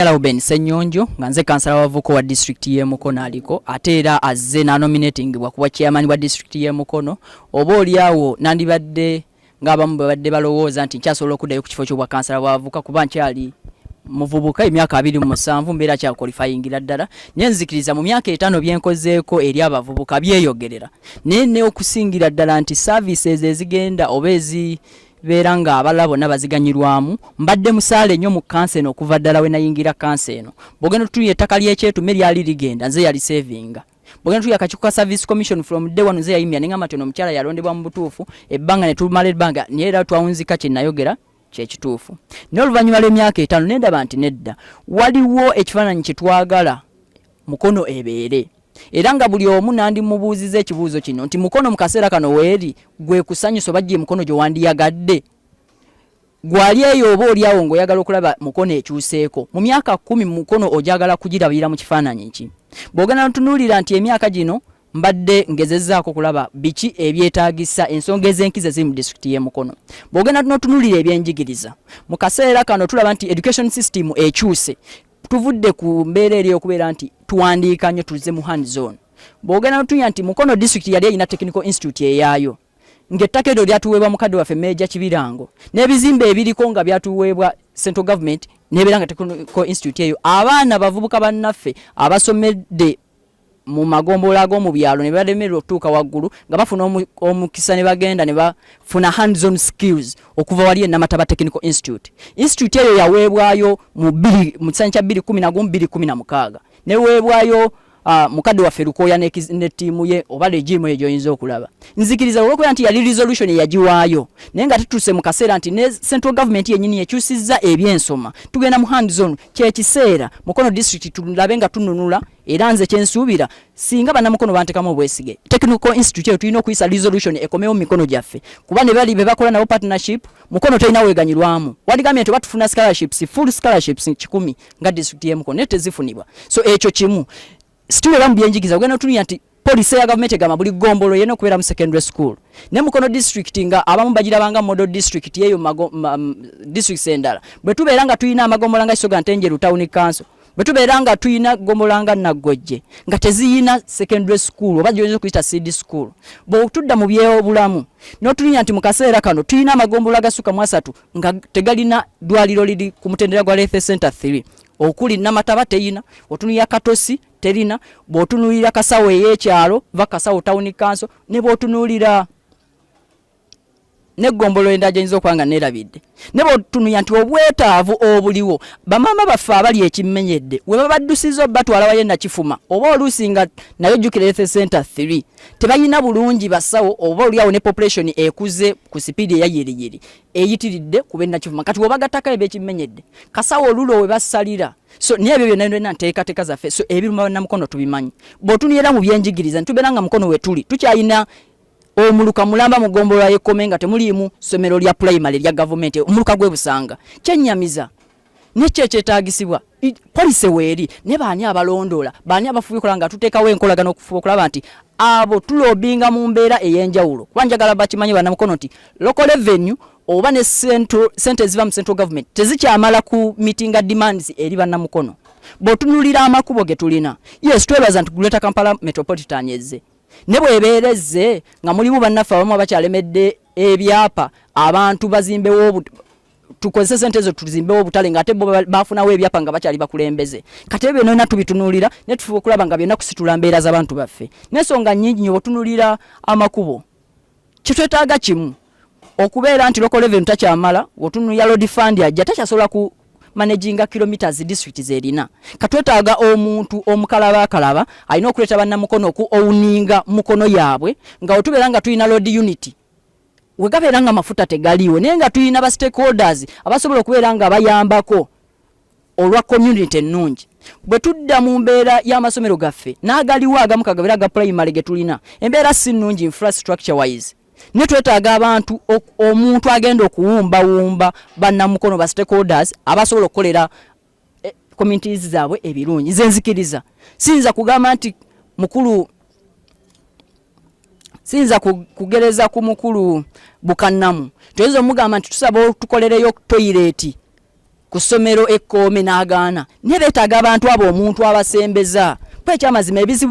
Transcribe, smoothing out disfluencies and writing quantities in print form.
Ruben Senyonjo nga nze kansala wavuko wa district ye Mukono aliko ate era azze na nominating wa kuwa chairman wa district ye Mukono oba oliawo nandibadde ng'abamu babadde balowooza nti nkyasobola okuddayo ku kifo ky'obwa kansala wavuka kuba nkyali muvubuka emyaka 27 mbeera kya qualifyingira ddala nyenzikiriza mu myaka 5 byenkozeeko eri abavubuka byeyogerera ne okusingira ddala nti services ezigenda obezi beranga abala bonna baziganyirwamu mbadde musaale nnyo mu kanse no kuva ddala we nayingira kanse eno bogeno tuye ettaka ly'ekyetu meri ali ligenda nze yali savinga bogeno tuye akakiiko service commission from day one nze yayimya nenga matono omukyala yalondebwa mu butuufu ebbanga ne tumala ebbanga niera twawunzika kye nayogera kyekituufu n'oluvannyuma lw'emyaka 5 nendaba nti nedda waliwo ekifaananyi kye twagala Mukono ebeere era nga buli omu nandi mubuuziza ekibuuzo kino nti Mukono mu kaseera kano weeri gwe kusanyusa bajje Mukono gye wandiyagadde gwali eyo oba oliawo ng'oyagala okulaba Mukono ekyuseeko mu myaka 10 Mukono ojagala kugirabira mu kifaananyi ki bw'ogenda ntunuulira nti emyaka gino mbadde ngezezzaako kulaba biki ebyetaagisa ensonga ez'enkizo eziri mu district y'e Mukono bw'ogenda n'otunuulira ebyenjigiriza mu kaseera kano tulaba nti education system ekyuse tuvudde ku mbeera eri okubeera nti tuwandiika nnyo tulize mu hand zone bw'ogenda n'otunya nti Mukono district yali erina technical institute eyaayo ng'ettaka eryo lyatuweebwa mukadde waffe Meja Kibirango n'ebizimbe ebiriko nga byatuweebwa central government n'ebeera nga technical institute eyo abaana bavubuka bannaffe abasomedde mu magombola ag'omu byalo ne balemererwa okutuuka waggulu nga bafuna omukisa ne bagenda ne bafuna hands on skills okuva wali Namataba Technical Institute eyo yaweebwayo mu kisanja kya 2016 ne weebwayo mukadde waffe Lukoya ne ttiimu ye oba legimu ye gy'oyinza okulaba nzikiriza olw'okuba nti yali resolution eyagiwaayo naye nga tutuuse mu kaseera nti ne central government yennyini ekyusizza ebyensoma tugenda mu hand zone kyekiseera Mukono district tulabe nga tununula era nze kyensuubira singa bannamukono bantekamu obwesige technical institute eyo tulina okuyisa resolution ekomewo mu mikono gyaffe kuba ne bali be bakola nabo partnership Mukono tolina weeganyirwamu waligambye nti batufuna scholarships full scholarships 10 nga district y'e Mukono ne tezifunibwa so ekyo kimu situla mu byenjigiza ogenda otunya nti police ya government egamba buli gombolo yena okubeera mu secondary school ne Mukono district nga abamu bagirabanga model district yeyo district endala bwe tubeera nga tuyina amagombola nga Kisoga Ntenjeru town council bwe tubeera nga tuyina gombola nga Nagojje nga teziyina secondary school oba gy'oyinza okuyita seed school bwe tudda mu byobulamu n'otunya nti mu kaseera kano tuyina amagombola agasuka mu 3 nga tegalina dwaliro liri ku mutendera gwa Health Center 3 okuli Namataba teyina otunuya Katosi terina bw'otunuulira Kasawo ey'ekyalo va Kasawo town council ne bw'otunuulira ne gombolo endala gy'oyinza okuba nga neerabidde ne bw'otunuulira nti obwetaavu obuliwo bamaama baffe abali ekimmenyedde we babaddusiza batwala waye Nakifuma oba oluusi nga nayo jjukira Health Center 3 tebalina bulungi basawo oba oliawo ne population ekuze ku sipiidi eyayiriyiri eyitiridde kuba Nakifuma kati wobagataka eb'ekimmenyedde Kasawo olulo we basalira so niye byo byonna nteekateeka zaffe so ebiruma Namukono tubimanyi bw'otunuulira mu byenjigiriza ntubeera nga Mukono we tuli tukyayina omuluka mulamba mu gombola y'ekome nga temuliimu ssomero lya primary lya government omuluka gwe Busanga kyennyamiza nekyo ekyetaagisibwa police weeri ne baani abalondoola baani abafubi kola nga tuteekawo enkolagana okufuba okulaba nti abo tulobinga mu mbeera ey'enjawulo kuba njagala bakimanyi Bannamukono nti local revenue oba ne sente ziva mu central government tezikyamala ku meetinga demands eri Bannamukono bw'otunuulira amakubo ge tulina yes twebaza nti Greater Kampala Metropolitan ezze ne bwebeerezze nga mulimu bannaffe abamu abakyalemedde ebyapa abantu bazimbewo tukozese sente ezo tuzimbewo obutale ng'ate bo bafunawo ebyapa nga bakyali bakulembeze kati ebyo byonna tubitunuulira ne tufuba okulaba nga byonna kusitula mbeera z'abantu baffe n'ensonga nnyingi nnyo bw'otunuulira amakubo kitwetaaga kimu okubeera nti local revenue takyamala bw'otunuulira road fund ajja takyasobola ku managinga kilometers district zerina katwetaaga omuntu omukalaba alina okuleeta Bannamukono oku owuninga Mukono yaabwe nga otubeera nga tuyina road unity wegabeera nga mafuta tegaliiwo naye nga tuyina ba stakeholders abasobola okubeera nga bayambako olwa community ennungi bwe tudda mu mbeera y'amasomero gaffe n'agaliwo agamu kagabeera ga primary ge tulina embeera si nnungi infrastructure wise ne twetaaga abantu omuntu agenda okuwumbawumba Bannamukono ba stakeholders abasobola okukolera communities zaabwe ebirungi nze nzikiriza siyinza kugamba nti mukulu siyinza kugereza ku mukulu Bukannamu tuyinza omugamba nti tusaba tukolereyo toilet ku ssomero Ekkoome n'agaana ne beetaaga abantu abo omuntu abasembeza kwekyamazima ebizibu